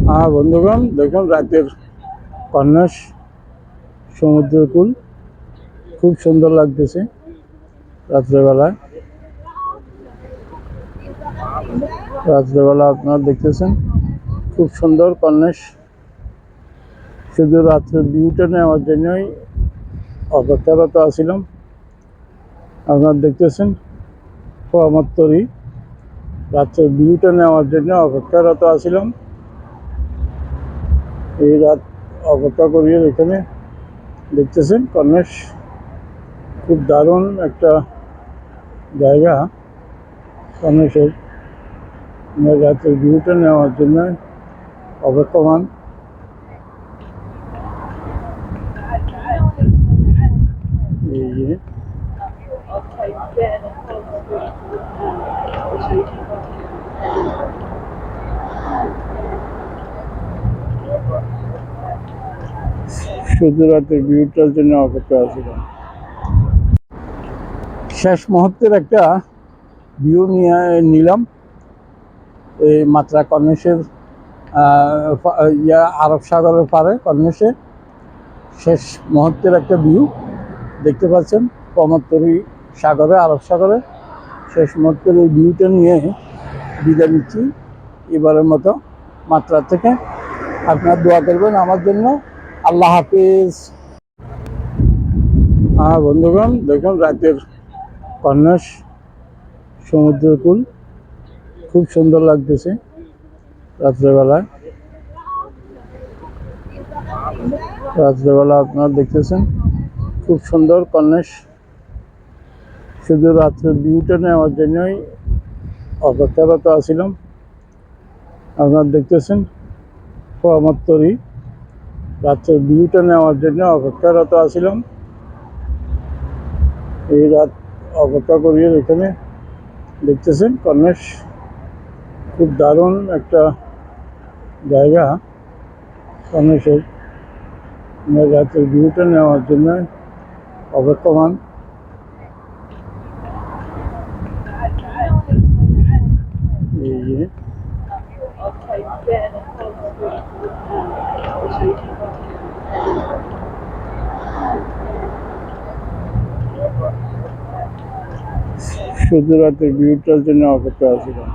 বন্ধুগণ দেখুন রাতের কন্যাস সমুদ্রের কূল খুব সুন্দর লাগতেছে রাত্রেবেলায়। রাত্রেবেলা আপনারা দেখতেছেন খুব সুন্দর কন্যাস। শুধু রাত্রের ভিউটা নেওয়ার জন্যই অপেক্ষারত আছিলাম। আপনারা দেখতেছেন আমার তরি রাত্রের ভিউটা নেওয়ার জন্য অপেক্ষারত আছিলাম। এই রাত অপেক্ষা করিয়ে এখানে দেখতেছেন কন্যাস খুব দারুণ একটা জায়গা। কন্যাসের রাতের ভিউটা নেওয়ার জন্য অপেক্ষমান। এই যে শুধু রাতের ভিউটার জন্য অপেক্ষা ছিলাম। শেষ মুহূর্তের একটা ভিউ নিলাম এই মাত্রা কর্নিশের আরব সাগরের পারে কর্নিশে শেষ মুহূর্তের একটা ভিউ দেখতে পাচ্ছেন। কমরতলি সাগরে আরব সাগরে শেষ মুহূর্তের এই ভিউটা নিয়ে বিদায় নিচ্ছি এবারের মতো মাত্রা থেকে। আপনারা দোয়া করবেন আমার জন্য। আল্লাহ হাফিজ। বন্ধুগণ দেখুন রাতের কন্যাস সমুদ্রের কূল খুব সুন্দর লাগতেছে রাত্রেবেলায়। রাত্রেবেলা আপনারা দেখতেছেন খুব সুন্দর কন্যাস। শুধু রাত্রের ভিউটা নেওয়ার জন্যই অপেক্ষারত আছিলাম। আপনারা দেখতেছেন আমার তরি রাত্রের ভিউটা নেওয়ার জন্য অপেক্ষারত আছিলাম। এই রাত অপেক্ষা করিয়ে এখানে দেখতেছেন কন্যাস খুব দারুণ একটা জায়গা। কন্যাসের রাতের ভিউটা নেওয়ার জন্য অপেক্ষমান। এই যে শুধু রাতের ভিউটার জন্য অপেক্ষা ছিলাম।